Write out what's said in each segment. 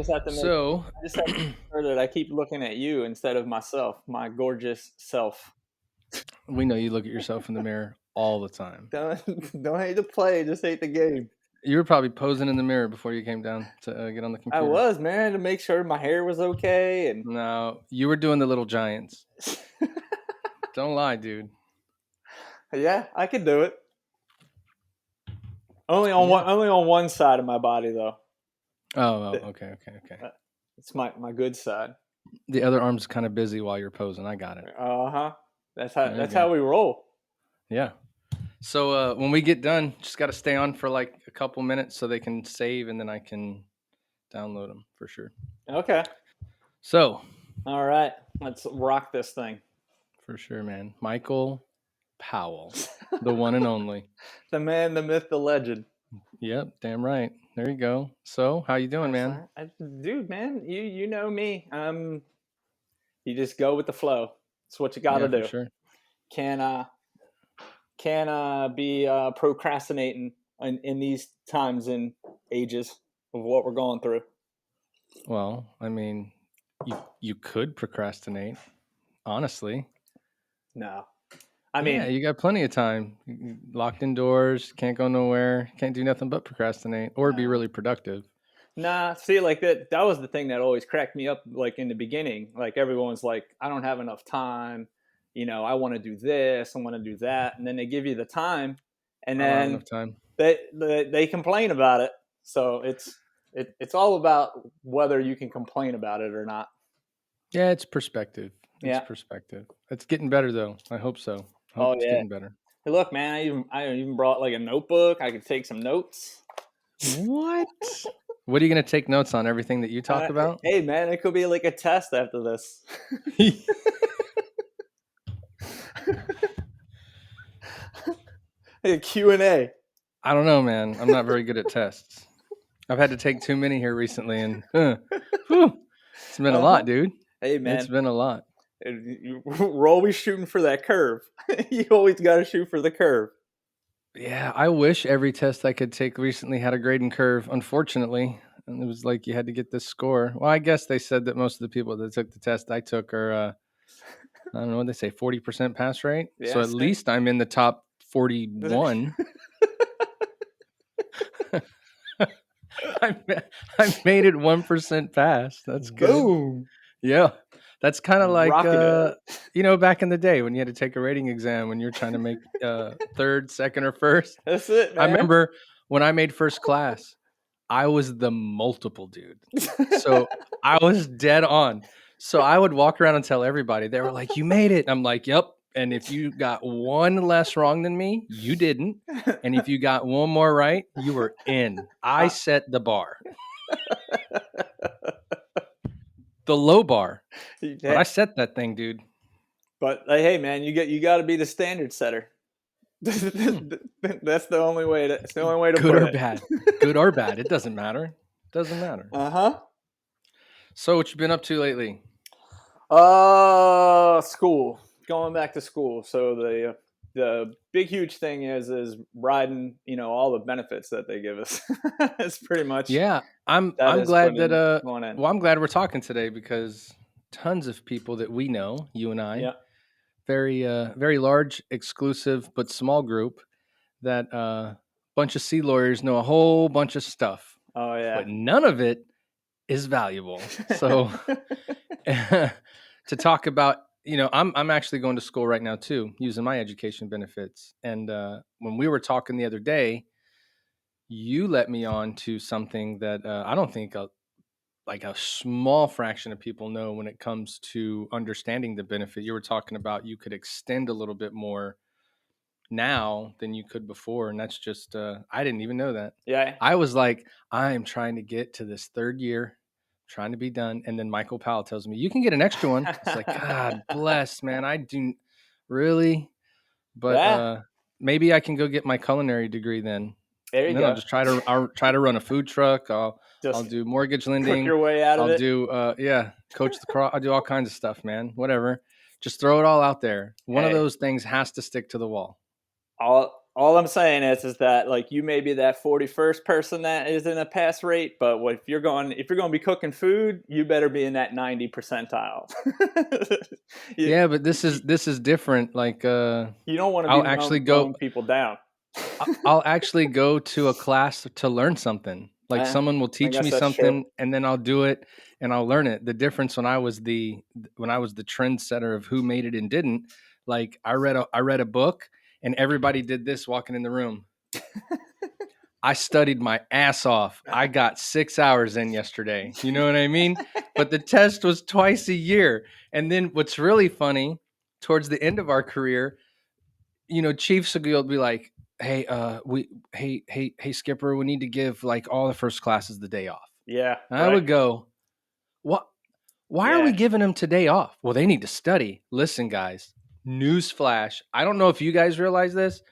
just have to make So I just have to make sure that I keep looking at you instead of myself, my gorgeous self. we know you look at yourself in the mirror all the time. Don't hate the play, just hate the game. You were probably posing in the mirror before you came down to get on the I computer. was, man, to make sure my hair was okay and No, you were doing the little giants. Don't lie, dude. yeah, I could do it. Yeah. Only on one side of my body though. Oh, okay. It's my good side. The other arm's kind of busy while you're posing. I got it. Uh-huh. That's There you how go. we roll. Yeah. So when we get done, just got to stay on for like a couple minutes so they can save, and then I can download them for sure. Okay. So All right. Let's rock this thing. for sure, man. Michael Powell, the one and only. The man, the myth, the legend. Yep, damn right. There you go. So how you doing, That's man? right. Dude, man, you know me. You just go with the flow. It's what you got to Yeah, for do. sure. Can be procrastinating in these times and ages of what we're going through. Well, I mean, you could procrastinate, honestly. No, I Yeah, mean, you got plenty of time. Locked indoors, can't go nowhere, can't do nothing but procrastinate or be no. really productive. Nah, see, like that was the thing that always cracked me up, like in the beginning. Like everyone's like, I don't have enough time, I want to do this, I want to do that. And then they give you the time and I don't have then enough time. they complain about it. So it's all about whether you can complain about it or not. Yeah, it's perspective. It's Yeah. perspective. It's getting better though. I hope so. I hope Oh it's yeah. getting better. Hey, look, man, I even brought like a notebook. I could take some notes. What? What are you going to take notes on? Everything that you talk about? Hey, man, it could be like a test after this. A Q&A. I don't know, man. I'm not very good at tests. I've had to take too many here recently, and it's been a lot, dude. Hey, It's man, been a lot. we're always shooting for that curve. You always got to shoot for the curve. Yeah, I wish every test I could take recently had a grading curve. Unfortunately, and it was like you had to get this score. Well, I guess they said that most of the people that took the test I took are, I don't know what they say, 40% pass rate. So at Yes. least I'm in the top 41. I made it 1% pass. That's good. Boom. Yeah. That's kind of like, Rocketed it. back in the day when you had to take a rating exam when you're trying to make third, second, or first. That's it, I man. remember when I made first class, I was the multiple dude. So I was dead on. So I would walk around and tell everybody. They were like, "You made it." I'm like, "Yep." And if you got one less wrong than me, you didn't. And if you got one more right, you were in. I set the bar. The low bar. But I set that thing, dude. But hey, man, you got to be the standard setter. That's the only way to. It's the only way to Good put or it. bad. Good or bad. It doesn't matter. It doesn't matter. Uh-huh. So what you been up to lately? School. Going back to school. So the big huge thing is riding, all the benefits that they give us. It's pretty much Yeah, I'm that is glad that going in. well, I'm glad we're talking today because tons of people that we know, you and I, Yeah. very large, exclusive but small group that bunch of sea lawyers know a whole bunch of stuff, Oh yeah. but none of it is valuable. So to talk about, I'm actually going to school right now too, using my education benefits. And when we were talking the other day, you let me on to something that I don't think like a small fraction of people know when it comes to understanding the benefit. You were talking about you could extend a little bit more now than you could before. And that's just, I didn't even know that. Yeah. I was like, I'm trying to get to this third year, trying to be done. And then Michael Powell tells me, you can get an extra one. It's like, God bless, man. I do really, but Yeah. maybe I can go get my culinary degree then. There you And then I'll go. just I'll try to run a food truck. I'll Just do mortgage work lending. your way out of I'll it. do coach the cross. I'll do all kinds of stuff, man. Whatever. Just throw it all out there. One of Hey, those things has to stick to the wall. all I'm saying is that like you may be that 41st person that is in a pass rate, but if you're going to be cooking food, you better be in that 90 percentile. you, Yeah, but this is you, this is different. Like you don't want to be I'll actually mowing go people down. I'll actually go to a class to learn something. Like Eh, someone will I teach guess me that's true. something and then I'll do it and I'll learn it. The difference when I was the trendsetter of who made it and didn't, like I read a book and everybody did this walking in the room. I studied my ass off. I got 6 hours in yesterday. You know what I mean? But the test was twice a year. And then what's really funny, towards the end of our career, Chiefs will be like, "Hey, hey, Skipper, we need to give like all the first classes the day off." Yeah, And I right. would go, "What? Why are we Yeah, giving them today off?" Well, they need to study. Listen, guys, newsflash. I don't know if you guys realize this,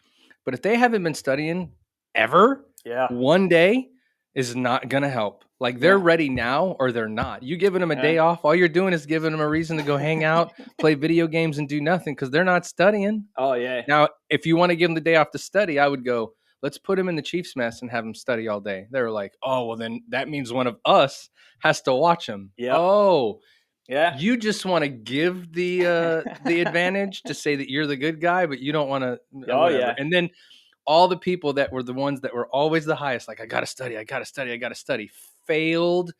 but if they haven't been studying ever, yeah, one day is not going to help. Like they're yeah, ready now or they're not. You giving them a yeah. day off, all you're doing is giving them a reason to go hang out, play video games, and do nothing because they're not studying. Oh yeah, Now, if you want to give them the day off to study, I would go, let's put him in the Chiefs mess and have him study all day. They were like, oh, well, then that means one of us has to watch him. yep, Oh, yeah. you just want to give the advantage to say that you're the good guy, but you don't want to Oh whatever. yeah, And then all the people that were the ones that were always the highest, like I gotta study, I gotta study, I gotta study, failed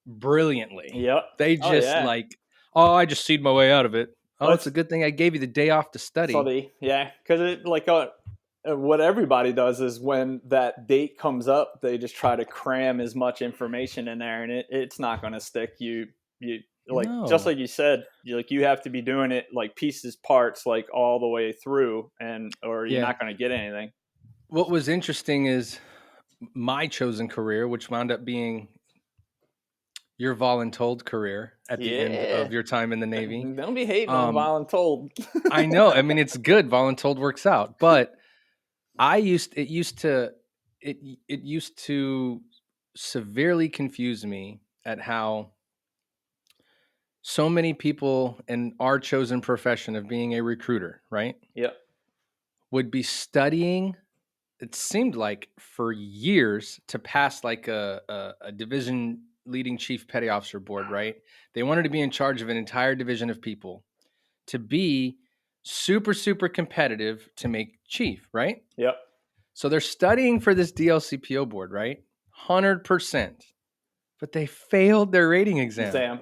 brilliantly. yep. They Oh just yeah. like, oh, I just seed my way out of it. Oh, it's a Let's good thing I gave you the day off to study. study. Yeah, because it like what everybody does is when that date comes up, they just try to cram as much information in there, and it's not going to stick. You like just No. like you said, you have to be doing it like pieces, parts, like all the way through, and or you're Yeah. not going to get anything. What was interesting is my chosen career, which wound up being your voluntold career at the end Yeah, of your time in the Navy. don't be hating on Um, voluntold. I know. I mean, it's good. Voluntold works out, but it it used to severely confuse me at how so many people in our chosen profession of being a recruiter, right, Yep, would be studying. It seemed like for years to pass like a division leading chief petty officer board, right? They wanted to be in charge of an entire division of people to be super, super competitive to make chief, right? yep. So they're studying for this DLCPO board, right? 100%. But they failed their rating exam. Exam.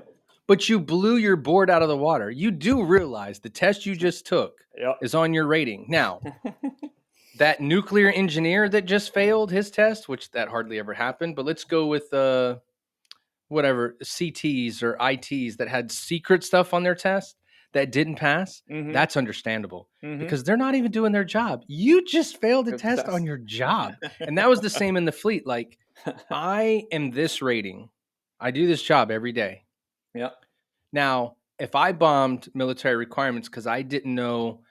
But you blew your board out of the water. You do realize the test you just took Yep. is on your rating. Now, that nuclear engineer that just failed his test, which that hardly ever happened, but let's go with whatever CTs or ITs that had secret stuff on their test that didn't pass. Mhm. That's understandable Mhm. because they're not even doing their job. You just failed a Good test on test. your job. And that was the same in the fleet. Like, I am this rating. I do this job every day. Yep. Now, if I bombed military requirements because I didn't know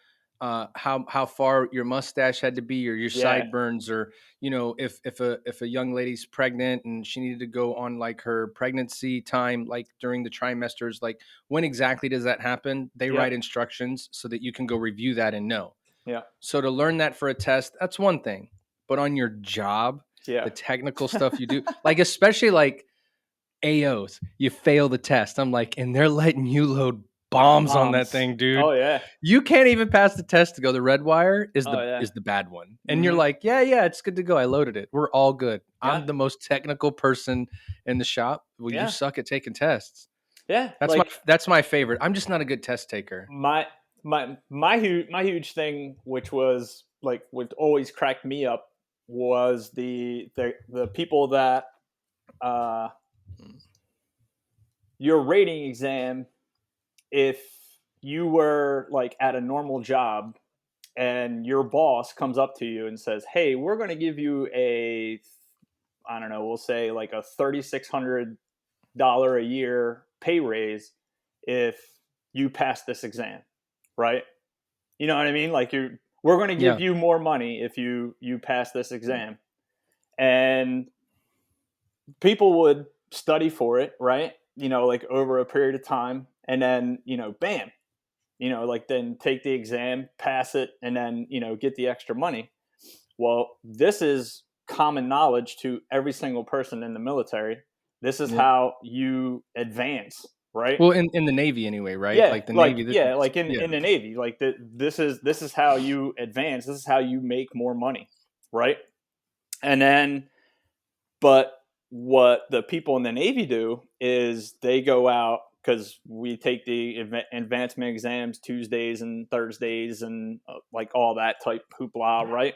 how far your mustache had to be or your Yeah. sideburns, or if a young lady's pregnant and she needed to go on like her pregnancy time, like during the trimesters, like when exactly does that happen? They Yep. write instructions so that you can go review that and know. Yep. So to learn that for a test, that's one thing. But on your job, Yeah. the technical stuff you do, like especially like AOs, you fail the test. I'm like, and they're letting you load bombs on that Bombs. thing, dude. Oh yeah. You can't even pass the test to go. The red wire Oh yeah. is the bad one. And you're Mhm. like, yeah, yeah, it's good to go. I loaded it. We're all good. Yeah. I'm the most technical person in the shop. Well, you Yeah. suck at taking tests. Yeah. Like That's my favorite. I'm just not a good test taker. my huge thing, which was like what always cracked me up, was the people that uh your rating exam, if you were like at a normal job and your boss comes up to you and says, "Hey, we're going to give you a, I don't know, we'll say like a $3,600 a year pay raise if you pass this exam," right? You know what I mean? Like we're going to give Yeah. you more money if you pass this exam, and people would study for it, right? Like over a period of time, and then bam, like then take the exam, pass it, and then, get the extra money. Well, this is common knowledge to every single person in the military. This is Yep. how you advance, right? Well, in the Navy anyway, right? Yeah, Like the like Navy, this yeah, is like in yeah, in the Navy, like this is how you advance. This is how you make more money, right? And then, but what the people in the Navy do is they go out, because we take the advancement exams Tuesdays and Thursdays and like all that type hoopla, right?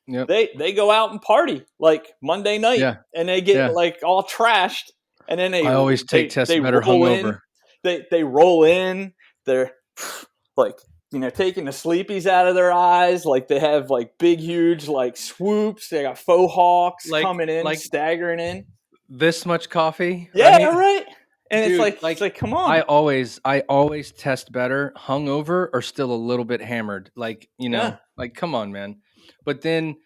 yep, They go out and party like Monday night, yeah, and they get yeah. like all trashed, and then I always take tests they better roll in, hungover. they roll in, they're like, taking the sleepies out of their eyes, like they have like big huge like swoops, they got faux hawks coming in, Like staggering in. this much coffee, Yeah, right? right. And it's Dude, like it's like like come on. I always test better hungover or still a little bit hammered. Like, Yeah, like come on, man. But then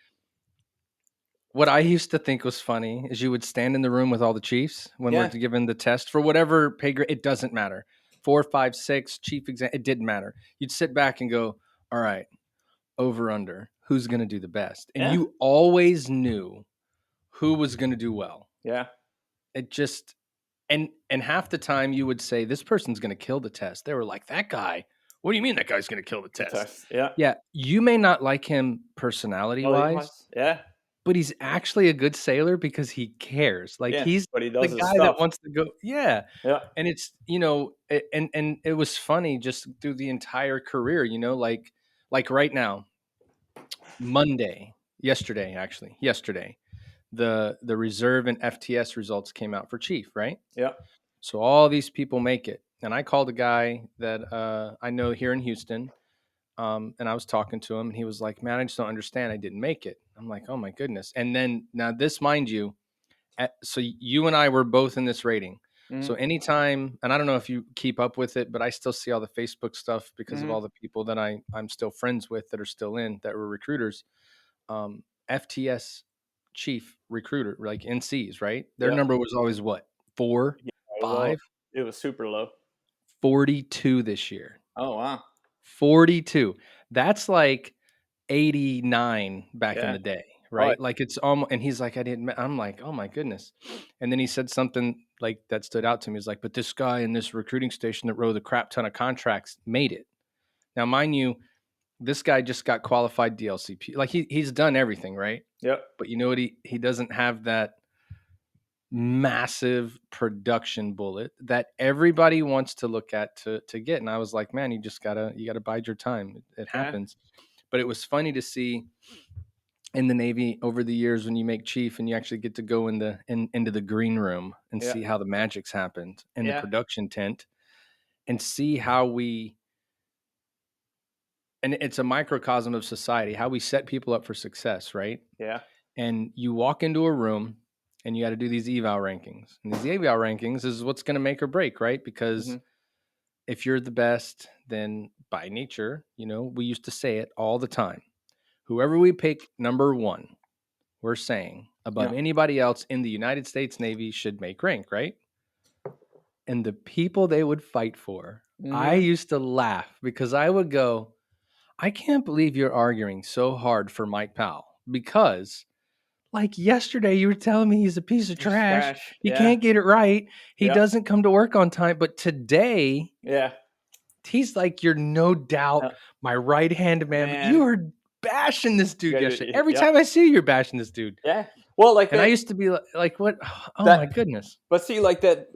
what I used to think was funny is you would stand in the room with all the chiefs when we're yeah, given the test for whatever pay grade. It doesn't matter. 4, 5, 6 chief exam. It didn't matter. You'd sit back and go, all right, over under. Who's going to do the best? And yeah, you always knew who was going to do well. yeah. It just and half the time you would say this person's going to kill the test. They were like, that guy. What do you mean that guy's going to kill the The test? test. Yeah. Yeah, you may not like him personality Well, he wise, was. Yeah, but he's actually a good sailor because he cares. Like yeah. he's But he the does his guy that stuff. wants to go. Yeah. Yeah, And it's, and it was funny just through the entire career, like right now, yesterday, the reserve and FTS results came out for chief, right? yeah. So all these people make it. And I called a guy that I know here in Houston. And I was talking to him and he was like, man, I just don't understand. I didn't make it. I'm like, oh my goodness. And then now this, mind you, so you and I were both in this rating. So Hmm. anytime, and I don't know if you keep up with it, but I still see all the Facebook stuff because of Hmm. all the people that I'm still friends with that are still in that were recruiters. FTS chief recruiter, like NCs, right? Their Yeah. number was always what? Four, Yeah. Well, 5, it was super low. 42 this year. Oh wow. 42. That's like 89 back in Yeah. the day, Oh right? Like it's almost, and he's like, I'm like, oh my goodness. And then he said something like that stood out to me. He's like, but this guy in this recruiting station that wrote a crap ton of contracts made it. Now, mind you, this guy just got qualified DLCP. Like he's done everything, right? yep. But you know what? He doesn't have that massive production bullet that everybody wants to look at to get. And I was like, man, you gotta bide your time. It Yeah. happens. But it was funny to see in the Navy over the years when you make chief and you actually get to go into the green room and Yeah. see how the magic's happened in the Yeah. production tent and see how and it's a microcosm of society, how we set people up for success, right? Yeah. And you walk into a room and you got to do these eval rankings. And these eval rankings is what's going to make or break, right? Because Hmm. if you're the best, then by nature, we used to say it all the time. Whoever we pick number one, we're saying above Yeah. anybody else in the United States Navy should make rank, right? And the people they would fight for, I Hmm. used to laugh because I would go, I can't believe you're arguing so hard for Mike Powell because like yesterday you were telling me he's a piece of He's trash. trash. He Yeah. can't get it right. He Yep. doesn't come to work on time. But today Yeah. he's like, you're no doubt Uh, my right hand man. But you man. were bashing this dude yesterday. Every Yep. time I see you, you're bashing this dude. Yeah. Well, like And I that. used to be like, what? Oh my That. goodness. But see, like that.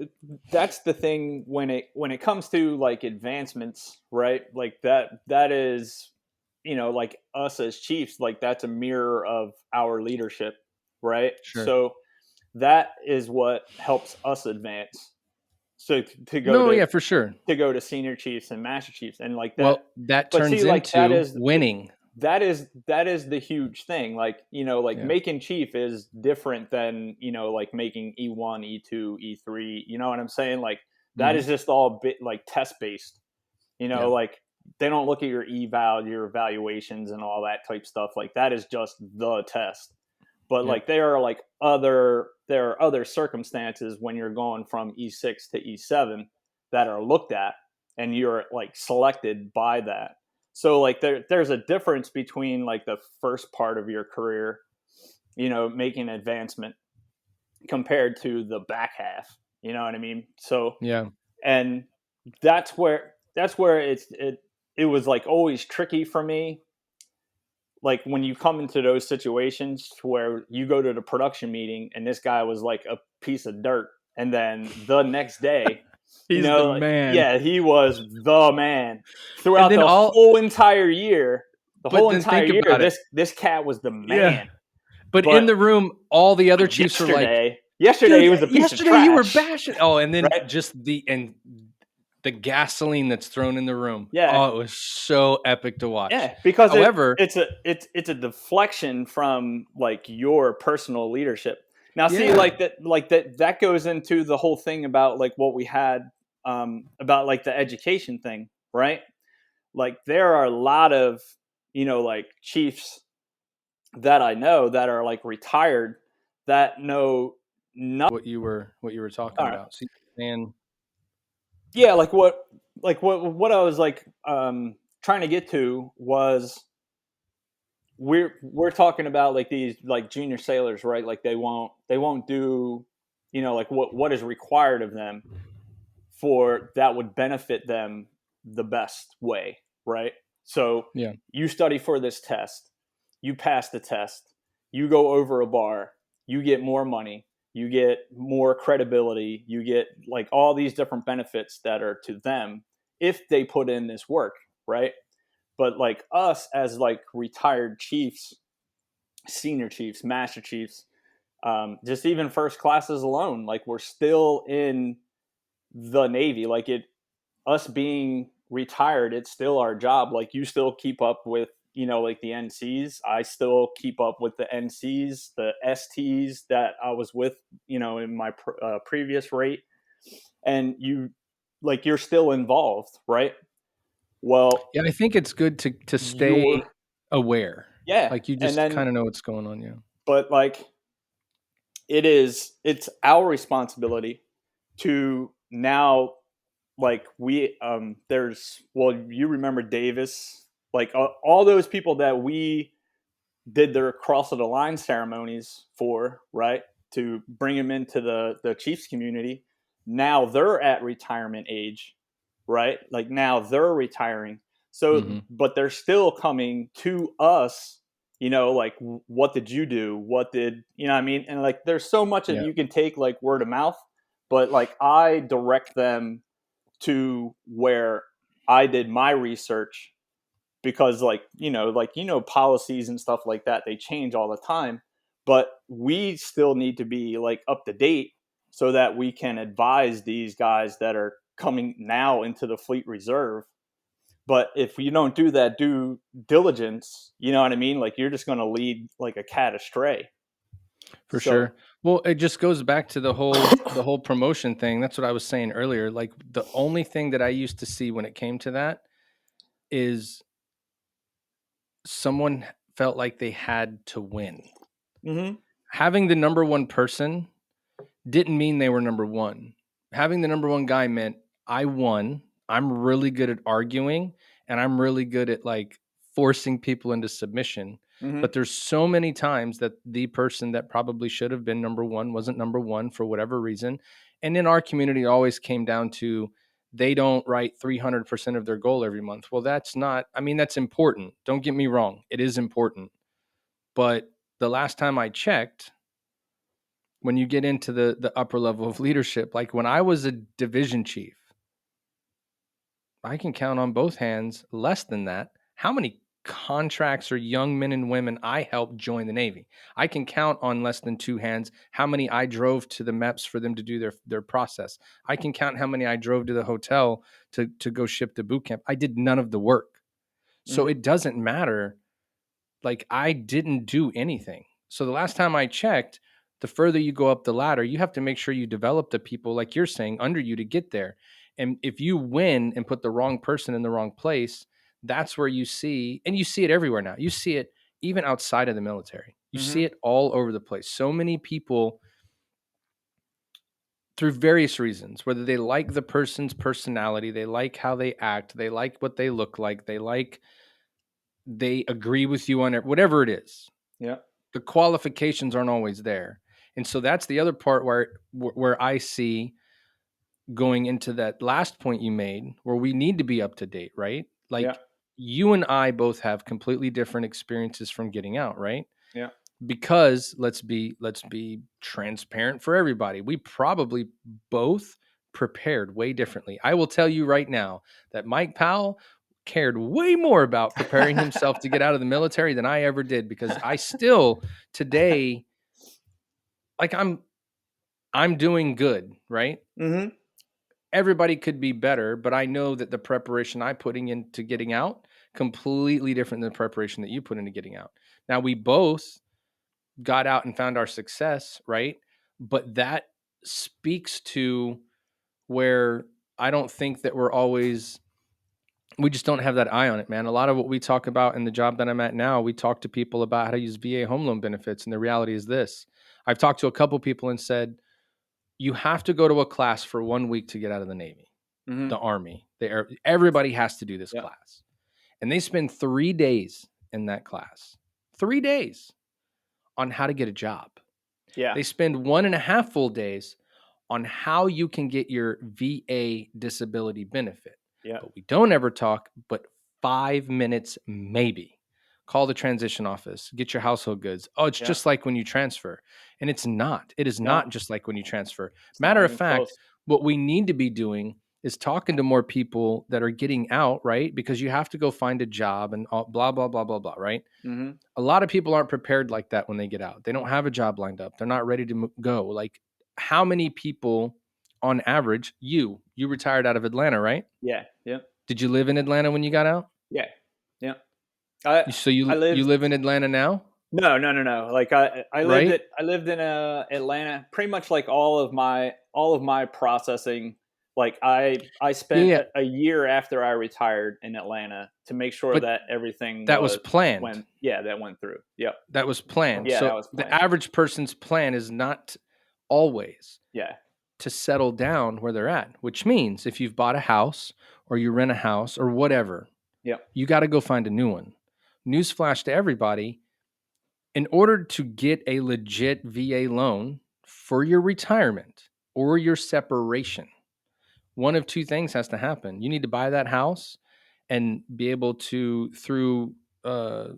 That's the thing when it comes to like advancements, right? Like that is, like us as chiefs, like that's a mirror of our leadership, right? Sure. So that is what helps us advance. So to go No, to yeah, for sure. senior chiefs and master chiefs and like that. Well, that But see, turns like that into is winning. that is the huge thing. Like, like Yeah. making chief is different than, like making E1, E2, E3. You know what I'm saying? Like that Hmm. is just all bit like test based. Yeah. Like they don't look at your eval, your evaluations and all that type stuff. Like that is just the test. But Yep. like there are other circumstances when you're going from E6 to E7 that are looked at. and you're like selected by that. So like there's a difference between like the first part of your career, making advancement compared to the back half. You know what I mean? So, Yeah. and that's where it was like always tricky for me, like when you come into those situations where you go to the production meeting and this guy was like a piece of dirt, and then the next day, He's the like, man. yeah, he was the man And throughout then the all, whole entire year. The but whole then entire think year, about it. this cat was the Yeah. man. But in But the room, all the other Chiefs were like, yesterday dude, he was a piece of yesterday you were trash, bashing. Oh, and then right? just the gasoline that's thrown in the room. Yeah, Oh, it was so epic to watch. yeah, because However, it's a deflection from like your personal leadership. Now, see, yeah, like that goes into the whole thing about like what we had about like the education thing, right? Like there are a lot of like chiefs that I know that are like retired that know nothing. what you were talking All right, about. So and yeah, like what I was like trying to get to was we're talking about like these like junior sailors, right? Like they won't do like what is required of them for that would benefit them the best way, right? So yeah, you study for this test, you pass the test, you go over a bar, you get more money, you get more credibility, you get like all these different benefits that are to them if they put in this work, right? But like us as like retired chiefs, senior chiefs, master chiefs, just even first classes alone, like we're still in the Navy. Like us being retired, it's still our job. Like you still keep up with, like the NCs. I still keep up with the NCs, the STs that I was with, in my previous rate. And you're still involved, right? Well, yeah. I think it's good to stay you're, aware. yeah. Like you And just then, kind of know what's going on. Yeah, but like, it's our responsibility to now, like there's, well, you remember Davis, like all those people that we did their cross of the line ceremonies for, right, to bring them into the chiefs community. Now they're at retirement age, right? Like now they're retiring. So hmm, but they're still coming to us, like what did you do, what did I mean? And like there's so much that yeah, you can take like word of mouth, but like I direct them to where I did my research, because policies and stuff like that, they change all the time, but we still need to be like up to date so that we can advise these guys that are coming now into the fleet reserve. But if you don't do that due diligence, you know what I mean, like you're just going to lead like a cat astray. for So sure. Well, it just goes back to the whole promotion thing. That's what I was saying earlier. Like the only thing that I used to see when it came to that is someone felt like they had to win. mm-hmm, Having the number one person didn't mean they were number one. Having the number one guy meant I won. I'm really good at arguing and I'm really good at like forcing people into submission. mm-hmm, But there's so many times that the person that probably should have been number one wasn't number one for whatever reason. And in our community, it always came down to they don't write 300% of their goal every month. Well, that's not, I mean, that's important. Don't get me wrong. It is important. But the last time I checked, when you get into the upper level of leadership, like when I was a division chief, I can count on both hands less than that how many contracts or young men and women I helped join the Navy. I can count on less than two hands how many I drove to the MEPS for them to do their process. I can count how many I drove to the hotel to go ship to boot camp. I did none of the work. So mm-hmm, it doesn't matter. Like I didn't do anything. So the last time I checked, the further you go up the ladder, you have to make sure you develop the people, like you're saying, under you to get there. And if you win and put the wrong person in the wrong place, that's where you see, and you see it everywhere now. You see it even outside of the military. You mm-hmm, see it all over the place. So many people through various reasons, whether they like the person's personality, they like how they act, they like what they look like, they agree with you on it, whatever it is. Yeah. The qualifications aren't always there. And so that's the other part where I see going into that last point you made, where we need to be up to date, right? Yeah. Like you and I both have completely different experiences from getting out, right? Yeah. Because let's be transparent for everybody. We probably both prepared way differently. I will tell you right now that Mike Powell cared way more about preparing himself to get out of the military than I ever did, because I still today, like I'm doing good, right? Mm-hmm. Everybody could be better, but I know that the preparation I putting into getting out completely different than the preparation that you put into getting out. Now we both got out and found our success, right? But that speaks to where I don't think that we just don't have that eye on it, man. A lot of what we talk about in the job that I'm at now, we talk to people about how to use VA home loan benefits. And the reality is this: I've talked to a couple people and said, you have to go to a class for 1 week to get out of the Navy, Mm-hmm. the Army. Everybody has to do this Yeah. class. And they spend 3 days in that class, 3 days on how to get a job. Yeah. They spend 1.5 full days on how you can get your VA disability benefit. Yeah. But we don't ever talk, but 5 minutes maybe. Call the transition office, get your household goods. Oh, it's Yeah. just like when you transfer. And it's not. It is No, not just like when you transfer. it's Matter not of even fact, close. what we need to be doing is talking to more people that are getting out, right? Because you have to go find a job and all, blah, blah, blah, blah, blah, right? Mm-hmm. A lot of people aren't prepared like that when they get out. They don't have a job lined up. They're not ready to go. Like, how many people on average, you retired out of Atlanta, right? Yeah. Yeah. Did you live in Atlanta when you got out? Yeah. Yeah. I So I you lived live in Atlanta now, No, no, no, no. Like right? I lived in Atlanta pretty much like all of my processing. Like I Yeah, spent yeah. a year after I retired in Atlanta to make sure But that everything that was was planned. when yeah, that went through. Yep. That was planned. Yeah, that So was the planned. average person's plan is not always Yeah. to settle down where they're at, which means if you've bought a house or you rent a house or whatever, Yep. you got to go find a new one. Newsflash to everybody: in order to get a legit VA loan for your retirement or your separation, one of two things has to happen. You need to buy that house and be able to, through uh,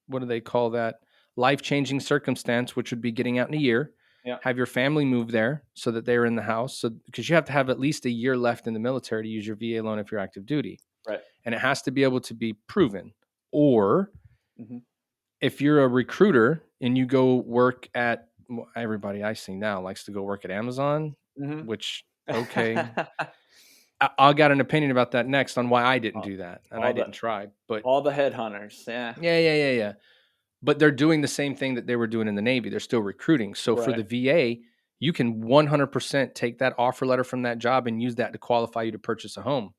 what do they call that? Life changing circumstance, which would be getting out in a year, Yeah. have your family move there so that they're in the house. So, because you have to have at least a year left in the military to use your VA loan if you're active duty. Right. And it has to be able to be proven. Or Mm-hmm. if you're a recruiter and you go work at, well, everybody I see now likes to go work at Amazon, Mm-hmm. which, okay, I got an opinion about that next on why I didn't all, do that and I all the didn't try. But all the headhunters. Yeah. yeah. But they're doing the same thing that they were doing in the Navy. They're still recruiting. So for Right. the VA, you can 100% take that offer letter from that job and use that to qualify you to purchase a home.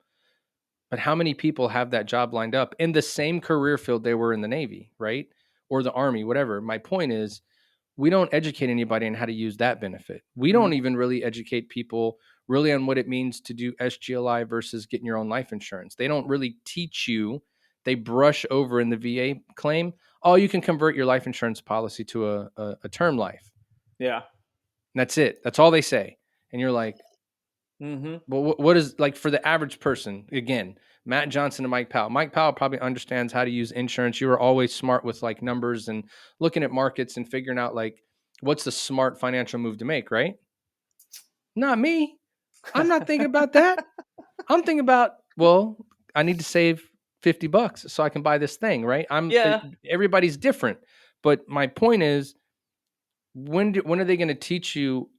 But how many people have that job lined up in the same career field they were in the Navy, right? Or the Army, whatever. My point is, we don't educate anybody on how to use that benefit. We Mm-hmm. don't even really educate people really on what it means to do SGLI versus getting your own life insurance. They don't really teach you. They brush over in the VA claim, oh, you can convert your life insurance policy to a term life. Yeah. And that's it. That's all they say. And you're like, Mm-hmm. well, what is, like, for the average person, again, Matt Johnson and Mike Powell. Mike Powell probably understands how to use insurance. You were always smart with like numbers and looking at markets and figuring out like what's the smart financial move to make, right? Not me. I'm not thinking about that. I'm thinking about, well, I need to save $50 so I can buy this thing, right? Yeah. Everybody's different. But my point is, when are they going to teach you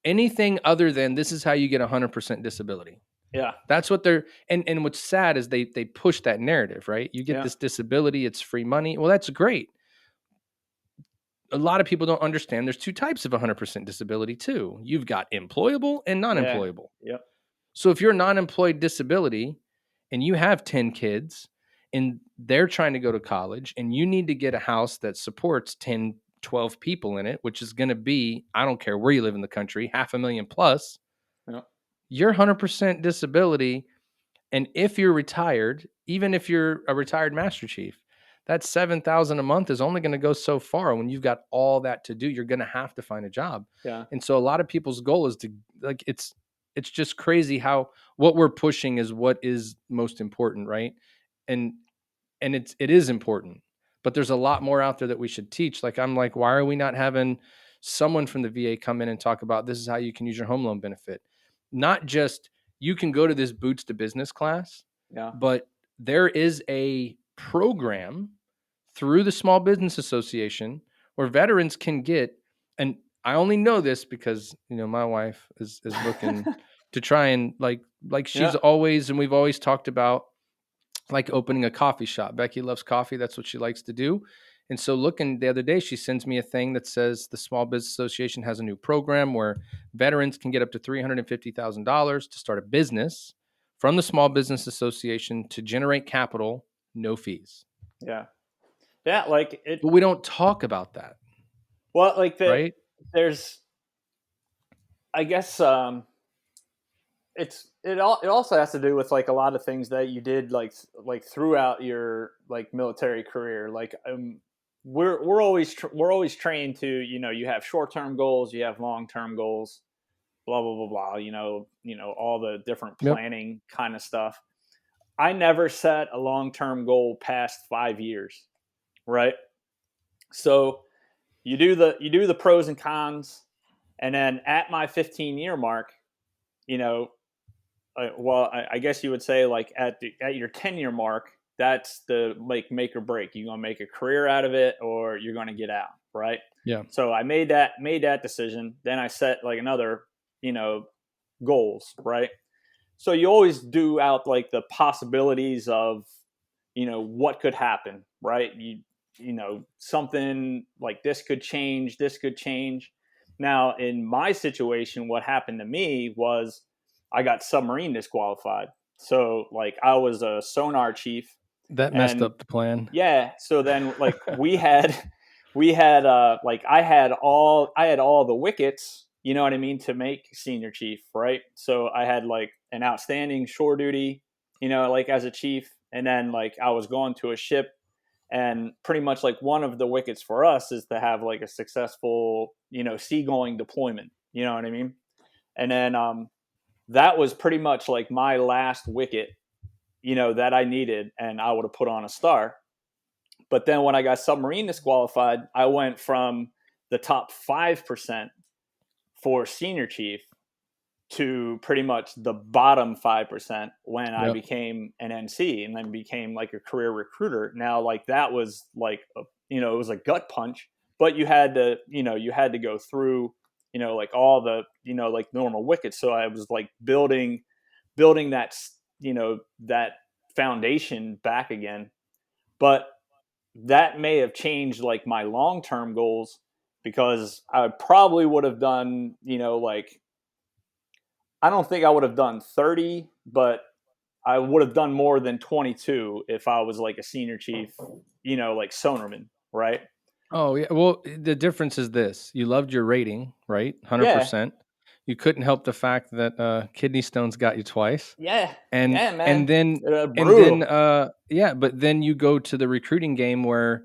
anything other than this is how you get 100% disability? Yeah. That's what they're, and what's sad is they push that narrative, right? You get Yeah. this disability, it's free money. Well, that's great. A lot of people don't understand there's two types of 100% disability too. You've got employable and Yeah. non-employable. Yep. So if you're non-employed disability and you have 10 kids and they're trying to go to college and you need to get a house that supports 10, 12 people in it, which is going to be, I don't care where you live in the country, 500,000 plus. Yeah. You're 100% disability. And if you're retired, even if you're a retired Master Chief, that 7,000 a month is only going to go so far. When you've got all that to do, you're going to have to find a job. Yeah. And so a lot of people's goal is to, like, it's just crazy how what we're pushing is what is most important, right? And it is important, but there's a lot more out there that we should teach. Like, I'm like, why are we not having someone from the VA come in and talk about this is how you can use your home loan benefit? Not just you can go to this boots to business class, Yeah. but there is a program through the Small Business Association where veterans can get, and I only know this because, my wife is looking to try and like she's Yeah. always, and we've always talked about like opening a coffee shop. Becky loves coffee. That's what she likes to do. And so looking the other day, she sends me a thing that says the Small Business Association has a new program where veterans can get up to $350,000 to start a business from the Small Business Association to generate capital, no fees. Yeah. Yeah. Like it, But we don't talk about that, well, like right? there's, I guess, it also has to do with like a lot of things that you did like throughout your like military career. Like, we're always trained to, you have short-term goals, you have long-term goals, blah blah blah blah, all the different Yep. planning kind of stuff. I never set a long-term goal past 5 years, right? So you do the pros and cons, and then at my 15-year mark, you know well, I guess you would say like at your 10-year mark, that's the like make or break. You're gonna make a career out of it, or you're gonna get out, right? Yeah. So I made that decision. Then I set like another, you know, goals, right? So you always do out like the possibilities of, what could happen, right? Something like this could change, this could change. Now, in my situation, what happened to me was I got submarine disqualified. So like I was a sonar chief, That messed and up the plan. yeah, so then like we had like I had all the wickets, you know what I mean, to make senior chief, right? So I had like an outstanding shore duty, like as a chief, and then like I was going to a ship, and pretty much like one of the wickets for us is to have like a successful, seagoing deployment, you know what I mean? And then that was pretty much like my last wicket, that I needed, and I would have put on a star. But then when I got submarine disqualified, I went from the top 5% for senior chief to pretty much the bottom 5% when I Yep. became an NC, and then became like a career recruiter. Now, like that was like, it was a gut punch, but you had to go through, like all the, like normal wickets. So I was like building that foundation back again. But that may have changed like my long-term goals, because I probably would have done, like, I don't think I would have done 30, but I would have done more than 22 if I was like a senior chief, like sonarman, right? Oh yeah. Well, the difference is this: you loved your rating, right? Yeah, 100%. You couldn't help the fact that kidney stones got you twice, yeah, and yeah, and man. then and then Brutal. yeah. But then you go to the recruiting game where,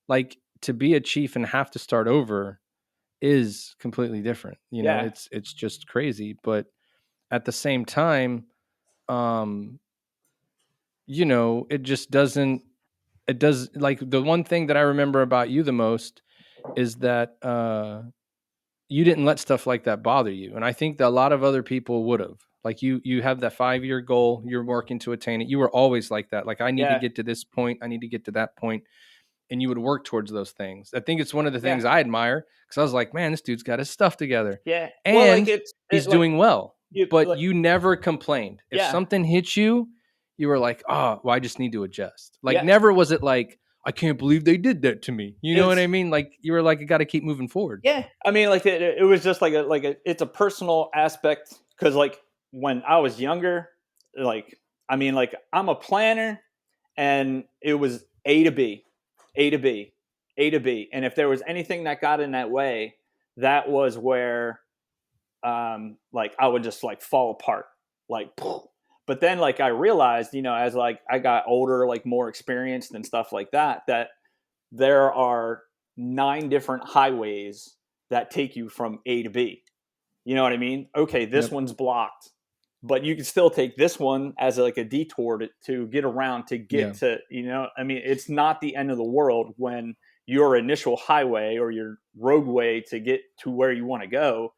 like, to be a chief and have to start over is completely different. Yeah, It's just crazy. But at the same time, um, it just doesn't. It does, like, the one thing that I remember about you the most is that you didn't let stuff like that bother you, and I think that a lot of other people would have. Like, you have that 5-year goal, you're working to attain it. You were always like that. Like, I need to yeah, get to this point, I need to get to that point, and you would work towards those things. I think it's one of the yeah, things I admire, because I was like, man, this dude's got his stuff together, yeah. Well, like and he's like doing well. you, But like, you never complained. If yeah, something hit you, you were like, oh, well, I just need to adjust. Like, yeah. never was it like, I can't believe they did that to me. You know what It's I mean? Like, you were like, I got to keep moving forward. Yeah, I mean, like it was just it's a personal aspect, because like when I was younger, like, I mean, like I'm a planner, and it was A to B, A to B, A to B, and if there was anything that got in that way, that was where like I would just like fall apart, like. But then like I realized, as like I got older, like more experienced and stuff like that, that there are 9 different highways that take you from A to B. You know what I mean? Okay, this Yep. one's blocked, but you can still take this one as like a detour to get around to Yeah. get to, I mean, it's not the end of the world when your initial highway or your roadway to get to where you want to go,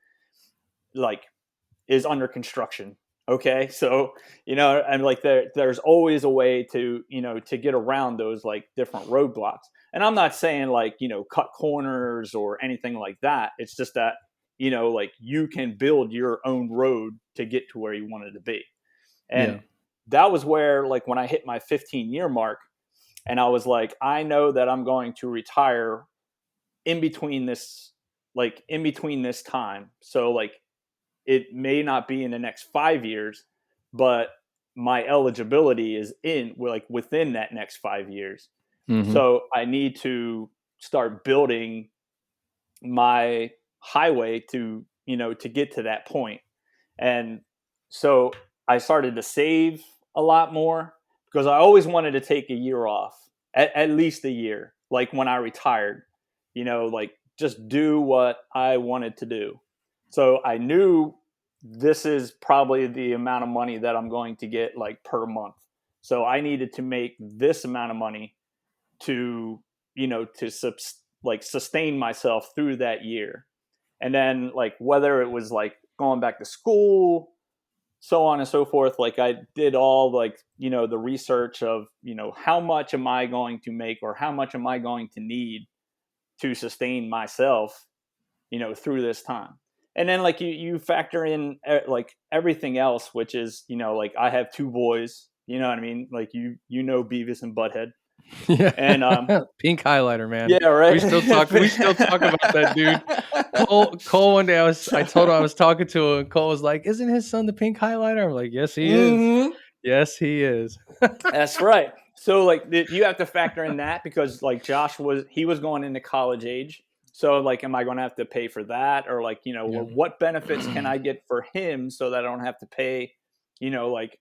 like, is under construction. Okay. So, and like there's always a way to, to get around those like different roadblocks. And I'm not saying like, cut corners or anything like that. It's just that, like you can build your own road to get to where you wanted to be. And Yeah. that was where, like, when I hit my 15-year mark and I was like, I know that I'm going to retire in between this, in between this time. So, like, it may not be in the next 5 years, but my eligibility is in like within that next 5 years. Mm-hmm. So I need to start building my highway to, to get to that point. And so I started to save a lot more because I always wanted to take a year off, at least a year, like when I retired, like just do what I wanted to do. So I knew this is probably the amount of money that I'm going to get like per month. So I needed to make this amount of money to, like sustain myself through that year. And then like whether it was like going back to school, so on and so forth, like I did all like, the research of, how much am I going to make or how much am I going to need to sustain myself, through this time. And then like you factor in like everything else, which is, like I have 2 boys, you know what I mean? Like Beavis and Butthead. Yeah. And Pink highlighter, man. yeah, right. We still talk about that dude. Cole one day I told him I was talking to him, and Cole was like, "Isn't his son the pink highlighter?" I'm like, "Yes, he is. Mhm. Yes, he is." That's right. So like you have to factor in that because like Josh was going into college age. So like, am I going to have to pay for that, or like, Yeah. what benefits can I get for him so that I don't have to pay, like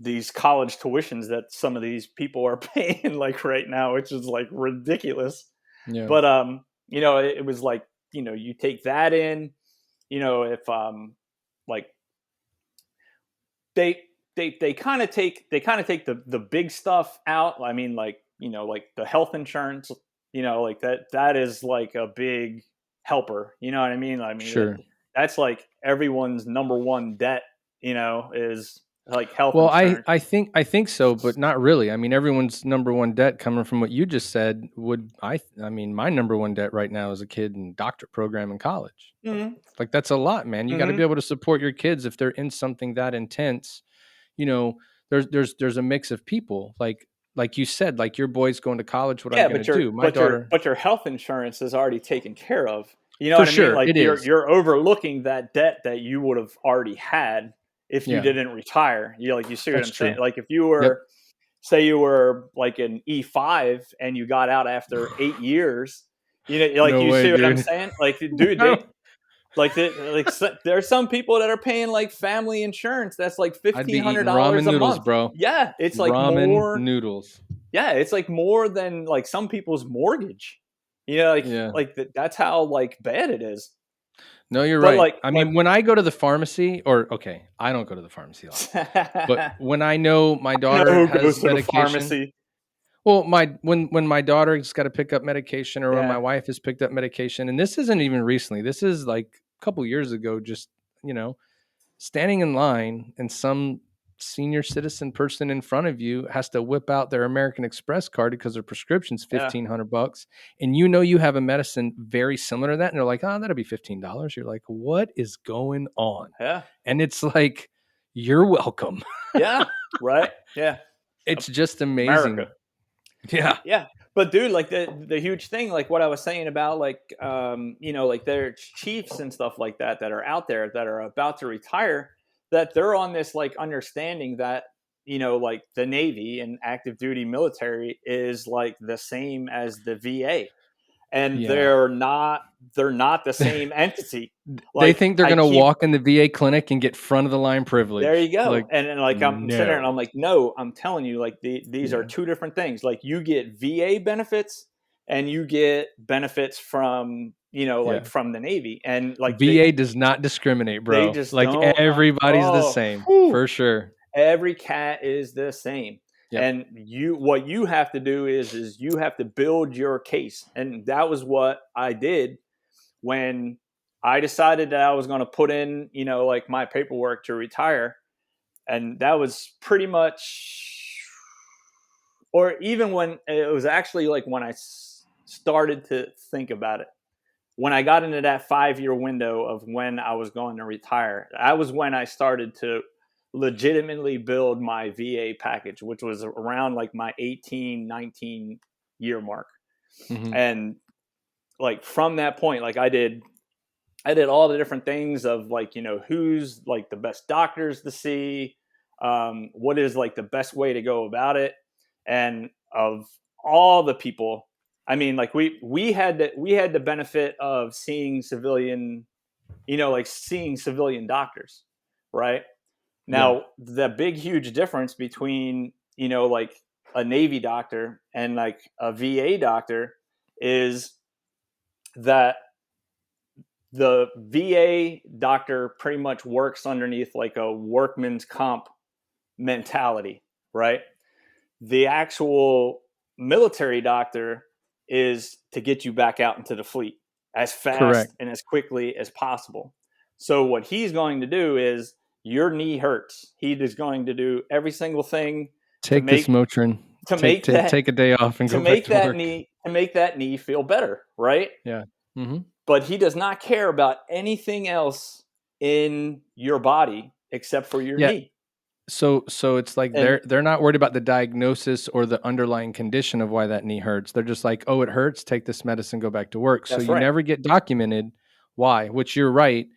these college tuitions that some of these people are paying like right now, which is like ridiculous. Yeah. But it was like, you take that in, if like they they kind of take the big stuff out. I mean, like, like the health insurance, like that is like a big helper. You know what I mean? I mean Sure. that's like everyone's number one debt. Is like health Well, insurance. I think so, but not really. I mean, everyone's number one debt coming from what you just said I mean, my number one debt right now is a kid in doctorate program in college. Mm-hmm. Like that's a lot, man. You got to Mm-hmm. be able to support your kids if they're in something that intense. You know, there's a mix of people. Like you said, like your boy's going to college, what I'm Yeah, going to do. My daughter, but your health insurance is already taken care of. You know for what I mean? sure, Like it is. you're overlooking that debt that you would have already had if you Yeah, didn't retire. Like you see what that's I'm saying? true. Like if you Yep. were, say you were like an E5 and you got out after 8 years, like No you way, see what I'm dude. saying? Like dude, No. there are some people that are paying like family insurance that's like I'd be fifteen hundred eating ramen dollars a noodles, month. bro. Yeah, it's like Ramen more. noodles. Yeah, it's like more than like some people's mortgage. Yeah. That's how like bad it is. No, you're But right. I like mean, when I go to the pharmacy, or okay, I don't go to the pharmacy a lot, but I when I know my don't know daughter who has goes to the medication, pharmacy. well, when my daughter's got to pick up medication, or when my Yeah, wife has picked up medication, and this isn't even recently, this is like a couple years ago, just standing in line, and some senior citizen person in front of you has to whip out their American Express card because their prescription's yeah, $1,500, and you have a medicine very similar to that, and they're like, "Oh, that'll be $15." You're like, "What is going on?" yeah, And it's like, "You're welcome." yeah. Right? Yeah, It's just America. amazing. Yeah. Yeah, but dude, like the huge thing, like what I was saying about like like their chiefs and stuff like that are out there that are about to retire, that they're on this like understanding that like the Navy and active duty military is like the same as the VA. and Yeah. they're not the same entity. They Like think they're I gonna keep walk in the VA clinic and get front of the line There privilege. you go. Like, And like I'm sitting there and I'm no. like, no, I'm telling you, like these are Yeah. two different things. Like you get VA benefits and you get benefits from, like Yeah. from the Navy. And like VA does not discriminate, they bro. just Like don't everybody's the same whew, for sure. every cat is the same. Yep. And what you have to do is you have to build your case. And that was what I did when I decided that I was going to put in, like my paperwork to retire. And that was pretty much, or even when it was actually like when I started to think about it, when I got into that 5 year window of when I was going to retire, that was when I started to legitimately build my VA package, which was around like my 18, 19 year mark. Mm-hmm. And like from that point, like I did all the different things of like, who's like the best doctors to see, what is like the best way to go about it. And of all the people, I mean, like we had the benefit of seeing civilian, like seeing civilian doctors, right? Yeah. Now, the big, huge difference between, like a Navy doctor and like a VA doctor is that the VA doctor pretty much works underneath like a workman's comp mentality, right? The actual military doctor is to get you back out into the fleet as fast Correct. and as quickly as possible. So what he's going to do is your knee hurts. He is going to do every single thing to Take this make Motrin. to Take make take that take a day off and to go back make to that work. knee feel better, right? Yeah. Mm-hmm. But he does not care about anything else in your body except for your Yeah. knee. So it's like And they're not worried about the diagnosis or the underlying condition of why that knee hurts. They're just like, oh, it hurts. Take this medicine. Go back to work. So that's you right. never get documented why. Which you're right.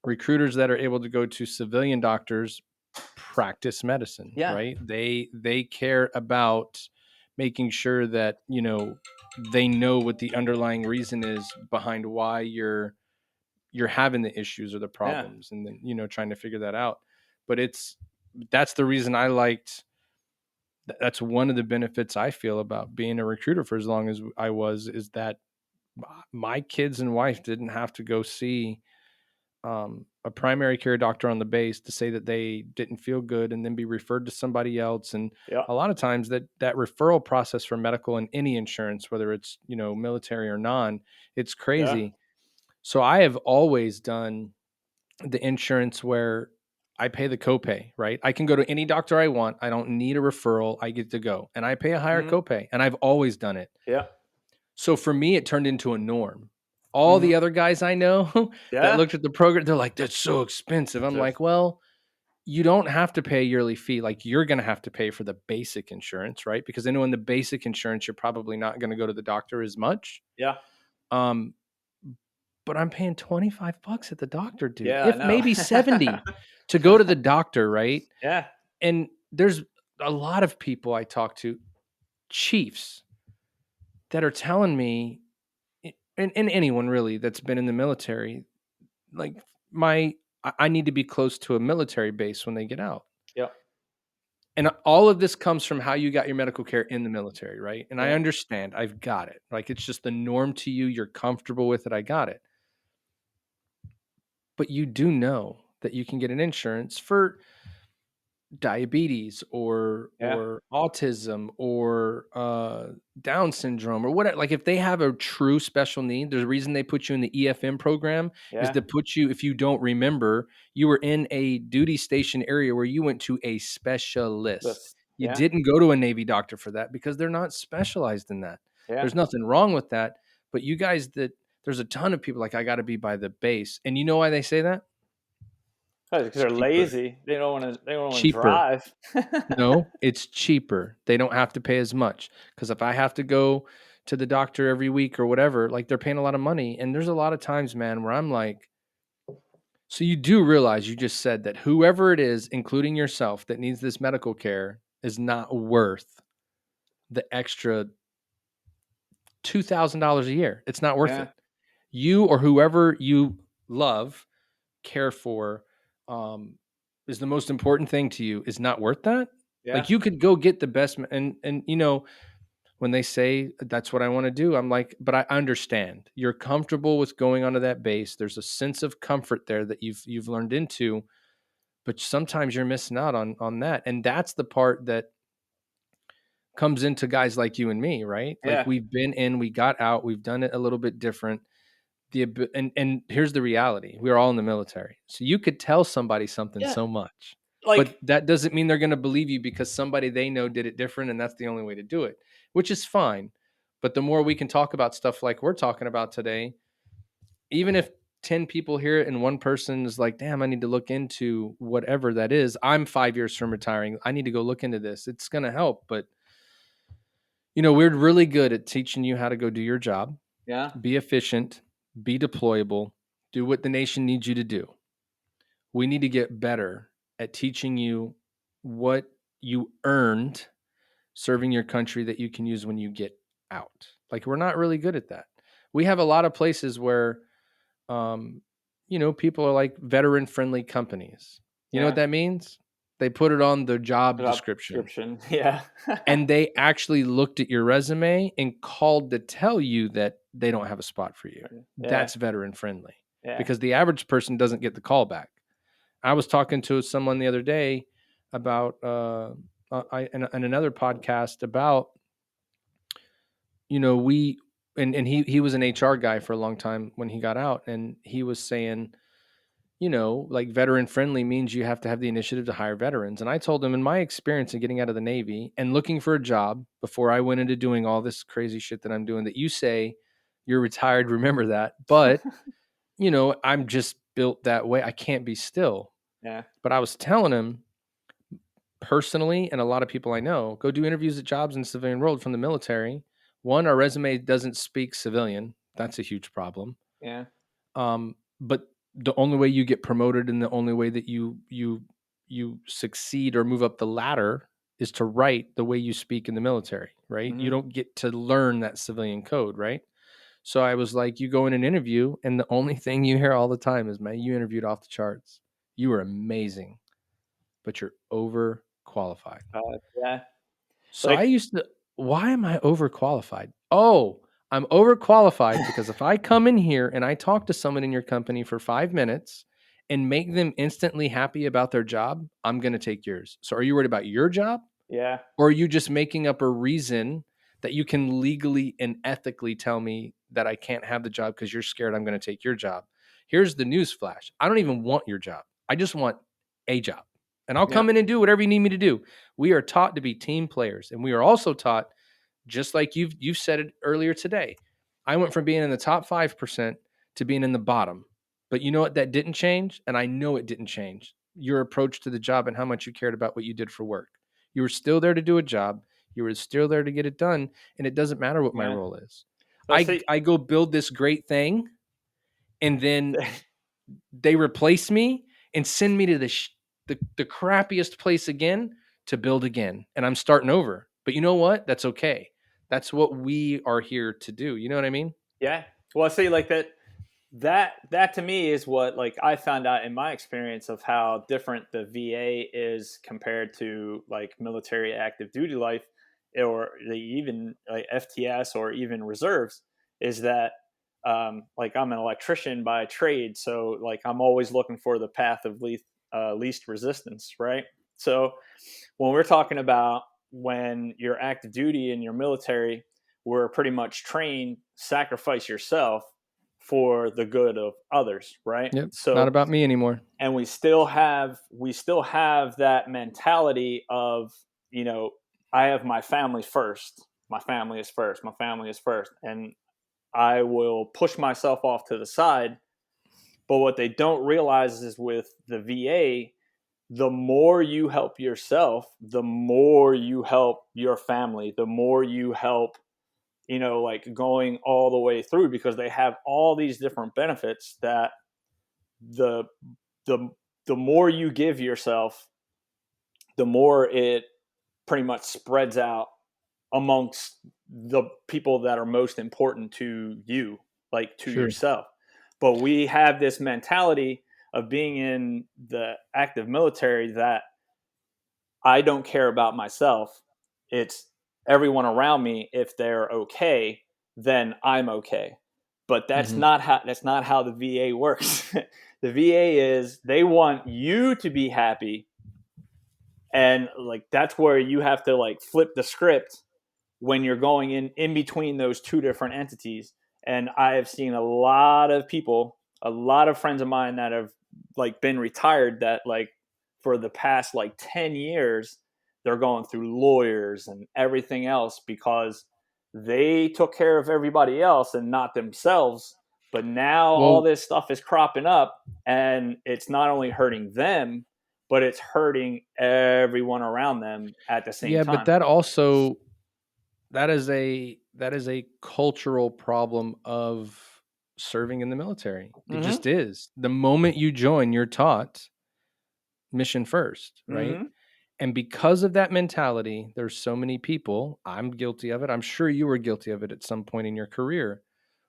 Recruiters that are able to go to civilian doctors practice medicine, Yeah. right? They care about making sure that they know what the underlying reason is behind why you're having the issues or the Yeah. problems, and then trying to figure that out. But that's the reason I liked. That's one of the benefits I feel about being a recruiter for as long as I was, is that my kids and wife didn't have to go see a primary care doctor on the base to say that they didn't feel good and then be referred to somebody else. And Yeah. a lot of times that referral process for medical and any insurance, whether it's military or non, it's Yeah. crazy. So I have always done the insurance where I pay the copay, right? I can go to any doctor I want. I don't need a referral. I get to go and I pay a higher Hmm. copay, and I've always done it. Yeah. So for me, it turned into a norm. All Hmm. the other guys I know that Yeah. looked at the program, they're like, that's so expensive. I'm Just, like, well, you don't have to pay a yearly fee. Like, you're going to have to pay for the basic insurance, right? Because I know in the basic insurance, you're probably not going to go to the doctor as much. yeah. Um, but I'm paying $25 at the doctor, dude, Yeah. I if know. maybe 70 to go to the doctor, right? Yeah. And there's a lot of people I talk to, chiefs, that are telling me, and anyone really that's been in the military, like, I need to be close to a military base when they get out. Yeah. And all of this comes from how you got your medical care in the military, right? And I Yeah. understand. I've got it. Like, it's just the norm to you. You're comfortable with it. I got it. But you do know that you can get an insurance for diabetes Yeah. or autism or Down syndrome or whatever. Like, if they have a true special need, there's a reason they put you in the EFM program, is Yeah. to put you, if you don't remember, you were in a duty station area where you went to a specialist. You Yeah. didn't go to a Navy doctor for that because they're not specialized in that. Yeah. There's nothing wrong with that. But you guys, that there's a ton of people like, I got to be by the base. And you know why they say that? Because It's they're cheaper. lazy. They don't want to. They don't want to Cheaper. drive. No, it's cheaper. They don't have to pay as much, because if I have to go to the doctor every week or whatever, like, they're paying a lot of money. And there's a lot of times, man, where I'm like, so you do realize you just said that whoever it is, including yourself, that needs this medical care is not worth the extra $2,000 a year. It's not worth Yeah. it. You or whoever you love, care for, um, is the most important thing to you is not worth that. Yeah. Like you could go get the best, and when they say that's what I want to do, I'm like, but I understand you're comfortable with going onto that base. There's a sense of comfort there that you've learned into, but sometimes you're missing out on that, and that's the part that comes into guys like you and me, right? Like Yeah. we've been in, we got out, we've done it a little bit different. And here's the reality: we're all in the military, so you could tell somebody something Yeah. so much, but Like, that doesn't mean they're going to believe you because somebody they know did it different, and that's the only way to do it, which is fine. But the more we can talk about stuff like we're talking about today, even if 10 people hear it and one person is like, damn, I need to look into whatever that is. I'm 5 years from retiring. I need to go look into this. It's going to help. But, we're really good at teaching you how to go do your job, yeah. be efficient, be deployable, do what the nation needs you to do. We need to get better at teaching you what you earned serving your country that you can use when you get out. Like, we're not really good at that. We have a lot of places where, um, people are like veteran friendly companies. You know what Yeah. that means? They put it on the job Job description description. Yeah. and they actually looked at your resume and called to tell you that they don't have a spot for you. Yeah. That's veteran friendly Yeah. because the average person doesn't get the call back. I was talking to someone the other day about in another podcast about we and he was an HR guy for a long time when he got out, and he was saying, like veteran friendly means you have to have the initiative to hire veterans. And I told him, in my experience in getting out of the Navy and looking for a job before I went into doing all this crazy shit that I'm doing, that you say you're retired, remember that. But, I'm just built that way. I can't be still. Yeah. But I was telling him personally, and a lot of people I know, go do interviews at jobs in the civilian world from the military. One, our resume doesn't speak civilian. That's a huge problem. Yeah. But the only way you get promoted and the only way that you succeed or move up the ladder is to write the way you speak in the military, right? You Hmm. don't get to learn that civilian code, right? So I was like, you go in an interview, and the only thing you hear all the time is, man, you interviewed off the charts. You were amazing, but you're overqualified. Yeah. So I Like, used to, why am I overqualified? Oh, I'm overqualified because if I come in here and I talk to someone in your company for 5 minutes and make them instantly happy about their job, I'm going to take yours. So are you worried about your job? yeah. Or are you just making up a reason that you can legally and ethically tell me that I can't have the job because you're scared I'm going to take your job? Here's the news flash: I don't even want your job. I just want a job. And I'll Yeah. come in and do whatever you need me to do. We are taught to be team players. And we are also taught, just like you've said it earlier today, I went from being in the top 5% to being in the bottom. But you know what? That didn't change. And I know it didn't change your approach to the job and how much you cared about what you did for work. You were still there to do a job. You were still there to get it done. And it doesn't matter what my Yeah. role is. Well, I, see, I go build this great thing, and then they replace me and send me to the crappiest place again to build again. And I'm starting over. But you know what? That's okay. That's what we are here to do. You know what I mean? yeah. Well, see, like that to me is what, like, I found out in my experience of how different the VA is compared to like military active duty life, or even like FTS or even reserves, is that like, I'm an electrician by trade, so like I'm always looking for the path of least resistance, right? So when we're talking about when you're active duty in your military, we're pretty much trained sacrifice yourself for the good of others, right? Yep. Not So, about me anymore. and we still have that mentality of, you know I have my family first. My family is first. My family is first, and I will push myself off to the side. But what they don't realize is, with the VA, the more you help yourself, the more you help your family, the more you help, like, going all the way through, because they have all these different benefits that the the the more you give yourself, the more it pretty much spreads out amongst the people that are most important to you, like to Sure. yourself. But we have this mentality of being in the active military that I don't care about myself. It's everyone around me. If they're okay, then I'm okay. But Hmm. that's not how the VA works. The VA is they want you to be happy, and like that's where you have to like flip the script when you're going in between those two different entities. And I have seen a lot of people, a lot of friends of mine that have like been retired that like for the past like 10 years they're going through lawyers and everything else because they took care of everybody else and not themselves. But now all Well, this stuff is cropping up, and it's not only hurting them, but it's hurting everyone around them at the same yeah, but time. that also, that is a cultural problem of serving in the military. It Mm-hmm. just is. The moment you join, you're taught mission first, right? Mm-hmm. And because of that mentality, there's so many people, I'm guilty of it. I'm sure you were guilty of it at some point in your career,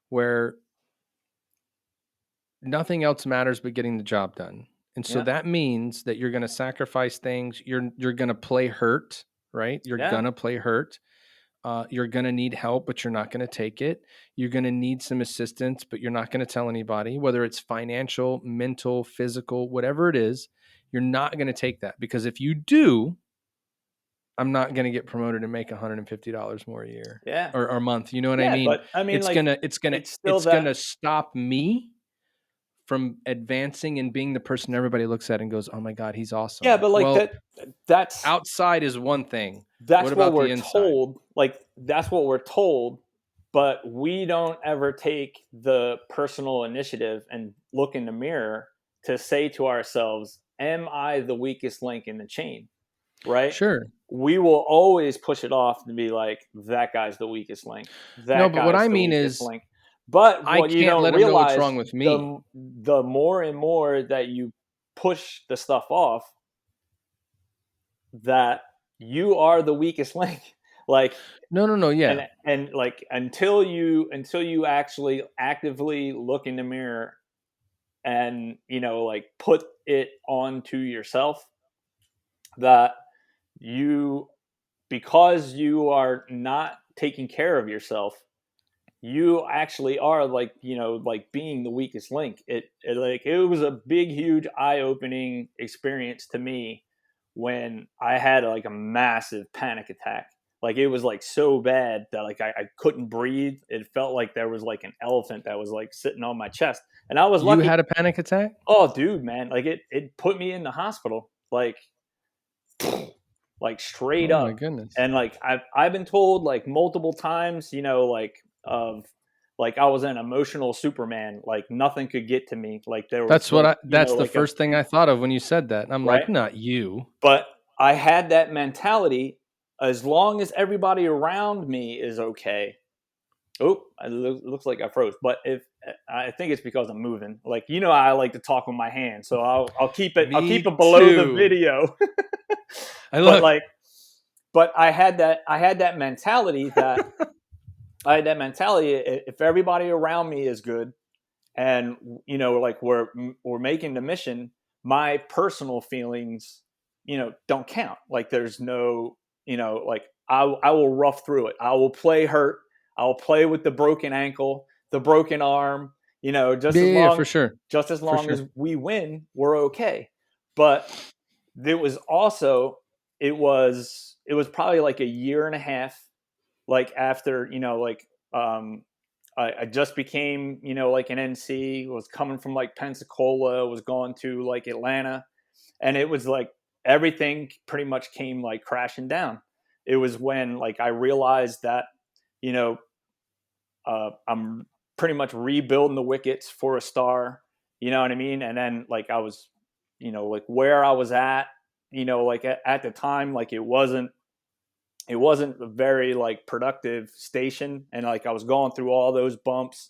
where nothing else matters but getting the job done. And so Yeah. that means that you're going to sacrifice things. You're going to play hurt, right? You're Yeah. going to play hurt. You're going to need help, but you're not going to take it. You're going to need some assistance, but you're not going to tell anybody, whether it's financial, mental, physical, whatever it is. You're not going to take that, because if you do, I'm not going to get promoted and make $150 more a year, Yeah. or a month. You know what I Yeah. mean? But I mean, It's like, gonna it's gonna it's still it's that. gonna stop me from advancing and being the person everybody looks at and goes, "Oh my God, he's Yeah. awesome." But like Well, that's outside is one thing. What that's what about we're the inside? told. Like, that's what we're told. But we don't ever take the personal initiative and look in the mirror to say to ourselves, am I the weakest link in the chain? Right? Sure. We will always push it off to be like, that guy's the weakest link. No, That but what guy's I the mean weakest is, link. But I what you can't don't let him know what's realize, wrong with me. the more and more that you push the stuff off, that you are the weakest link. Like, No, no, no. and Yeah, like until you actually actively look in the mirror and like put it onto yourself that you, because you are not taking care of yourself, you actually are like like being the weakest link. It like it was a big huge eye-opening experience to me when I had like a massive panic attack. Like it was like so bad that like I couldn't breathe. It felt like there was like an elephant that was like sitting on my chest, and I was you lucky. had a panic attack. Oh dude, man, like it put me in the hospital, like straight Oh my up. goodness. And like I've been told like multiple times, like of like I was an emotional Superman, like nothing could get to me. Like there was That's what like, I. That's the like a first thing I thought of when you said that. I'm right. like, not you. But I had that mentality, as long as everybody around me is okay. Oh, it looks like I froze. But if I think it's because I'm moving, like I like to talk with my hands, so I'll keep Me it below the too. video. I But look. like, but I had that mentality that I had that mentality. If everybody around me is good, and like we're making the mission, my personal feelings, don't count. Like there's no, like I will rough through it. I will play hurt. I'll play with the broken ankle, the broken arm. Yeah, yeah, yeah, for sure, Just as for long sure. as we win, we're okay. But there was also, it was probably like a year and a half, like after like I just became like an NC, was coming from like Pensacola, was going to like Atlanta, and it was like everything pretty much came like crashing down. It was when like I realized that you know I'm pretty much rebuilding the wickets for a star. You know what I mean? And then like I was, like where I was at, like at the time, like it wasn't a very like productive station, and like I was going through all those bumps,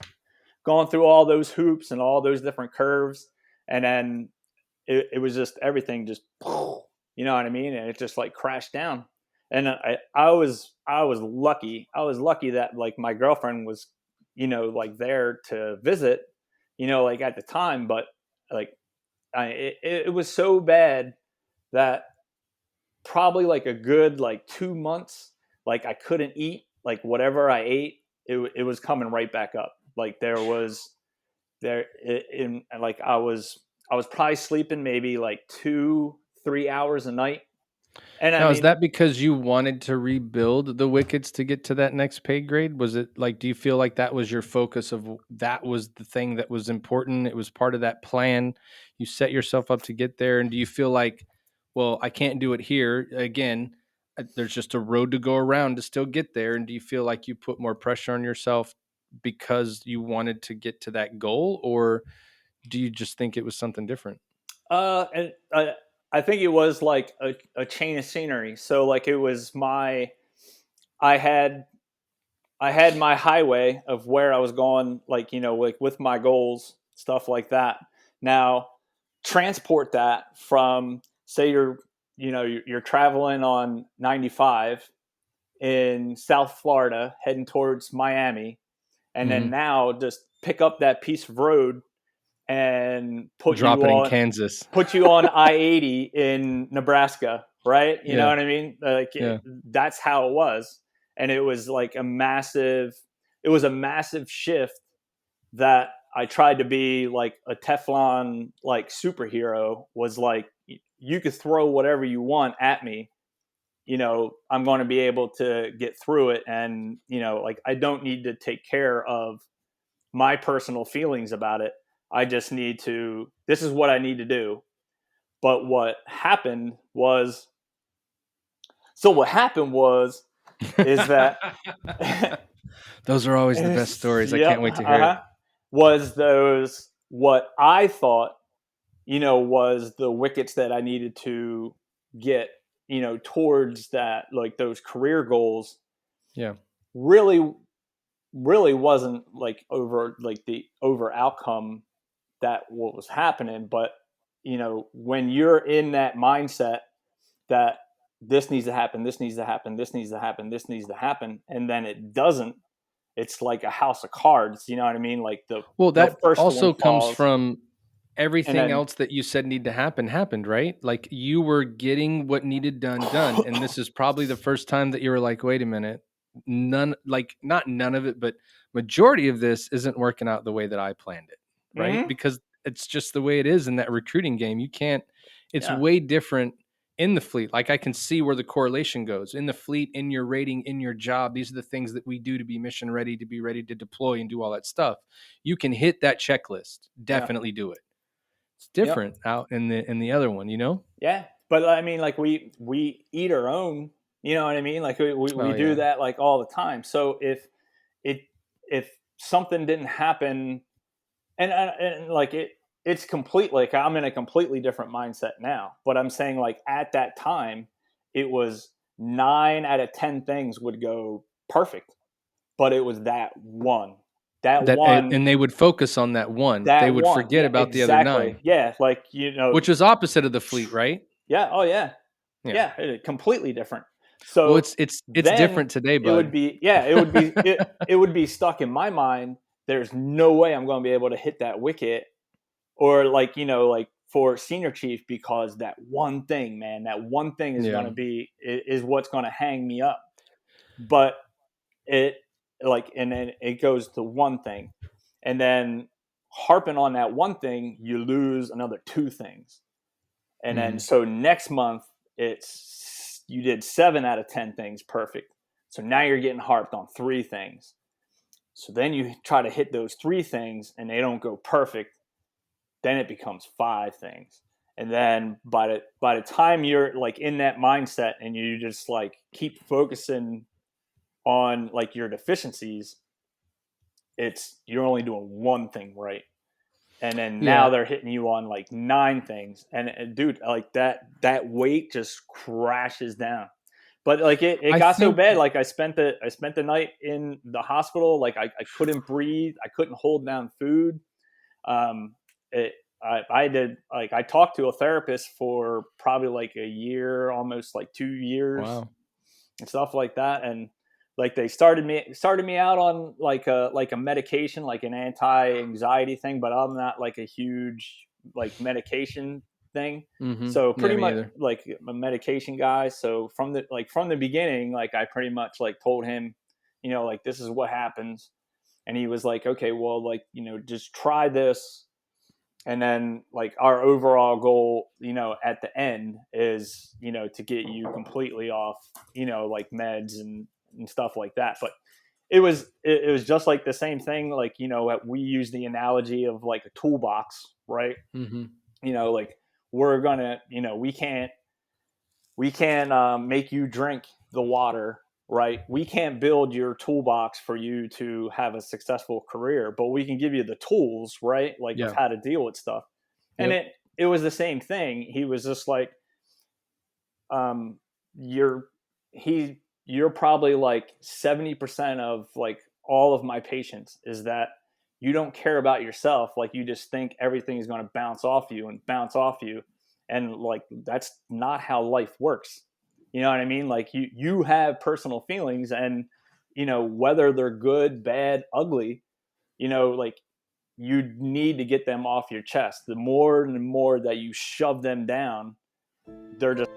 going through all those hoops and all those different curves, and then it was just everything just, you know what I mean, and it just like crashed down. And I was lucky. I was lucky that like my girlfriend was, like there to visit, like at the time. But like it was so bad that probably like a good like 2 months, like I couldn't eat. Like whatever I ate, it was coming right back up. Like there was there in like I was probably sleeping maybe like 2-3 hours a night. And I Now, is mean, that because you wanted to rebuild the wickets to get to that next pay grade? Was it like, do you feel like that was your focus of that was the thing that was important? It was part of that plan. You set yourself up to get there. And do you feel like, well, I can't do it here again? There's just a road to go around to still get there. And do you feel like you put more pressure on yourself because you wanted to get to that goal? Or do you just think it was something different? and I think it was like a chain of scenery. So like it was I had I had my highway of where I was going, like, like with my goals, stuff like that. Now, transport that from, say you're traveling on 95 in South Florida, heading towards Miami, and then Hmm. now just pick up that piece of road and Drop it in Kansas. put you on I-80 in Nebraska, right? You know Yeah. what I mean? Like Yeah. that's how it was, and it was like a massive shift that I tried to be like a Teflon like superhero. Was like you could throw whatever you want at me, I'm going to be able to get through it, and like I don't need to take care of my personal feelings about it. I just need to, this is what I need to do. But what happened was, is that, Those are always the best stories. I yep, can't wait to hear it. was those, what I thought, was the wickets that I needed to get, towards that, like those career goals, Yeah. really, really wasn't like over, like the over outcome that what was happening. But when you're in that mindset that this needs to happen, this needs to happen, this needs to happen, this needs to happen, and then it doesn't, it's like a house of cards. You know what I mean? Like the Well, the that first one also comes falls, from and everything then else that you said need to happen happened, right? Like you were getting what needed done. And this is probably the first time that you were like, wait a minute, none, like not none of it, but majority of this isn't working out the way that I planned it, right? mm-hmm, Because it's just the way it is in that recruiting game. You can't, it's yeah, way different in the fleet. Like I can see where the correlation goes in the fleet, in your rating, in your job. These are the things that we do to be mission ready, to be ready to deploy and do all that stuff. You can hit that checklist, yeah, definitely do it. It's yep, different out in the other one, you know? yeah. But I mean, like we eat our own. You know what I mean? Like we Oh do yeah. that like all the time. So it if something didn't happen, and like it's complete, like I'm in a completely different mindset now, but I'm saying like at that time it was 9 out of 10 things would go perfect, but it was That that one and they would focus on that one. They would forget yeah, about the other exactly, 9, yeah, like which is opposite of the fleet, right? yeah, oh yeah, Yeah. yeah, completely different. Well, So it's then different today, it would bud. be, yeah, it would be stuck in my mind. There's no way I'm going to be able to hit that wicket, or like like for senior chief, because that one thing, man, that one thing is going Yeah. to be is what's going to hang me up. But it, like, and then it goes to one thing, and then harping on that one thing, you lose another two things, and then Mhm. so next month it's you did 7 out of 10 things perfect, so now you're getting harped on three things. So then you try to hit those three things and they don't go perfect, then it becomes five things. And then by the time you're like in that mindset and you just like keep focusing on like your deficiencies, it's you're only doing one thing right. And then now Yeah. they're hitting you on like nine things. And dude, like that weight just crashes down. But like it I got so think bad, like I spent the night in the hospital, like I couldn't breathe, I couldn't hold down food. um, it, I did, like, I talked to a therapist for probably like a year, almost like 2 years. wow. and stuff like that. And like they started me out on like a medication, like an anti-anxiety thing, but I'm not like a huge like medication thing. Mm-hmm. So Yeah, pretty me much either. like a medication guy. So from the beginning, like I pretty much like told him, like this is what happens. And he was like, okay, well, like, just try this. And then like our overall goal, at the end is, to get you completely off, like meds and stuff like that. But it was just like the same thing. Like, we use the analogy of like a toolbox, right? Mm-hmm. Like we're gonna, we can't make you drink the water, right? We can't build your toolbox for you to have a successful career, but we can give you the tools, right? Like of Yeah. how to deal with stuff. And Yep. it was the same thing. He was just like, um, you're you're probably like 70% of like all of my patients is that you don't care about yourself. Like you just think everything is going to bounce off you and bounce off you. And like, that's not how life works. You know what I mean? Like you have personal feelings, and, whether they're good, bad, ugly, like you need to get them off your chest. The more and more that you shove them down, they're just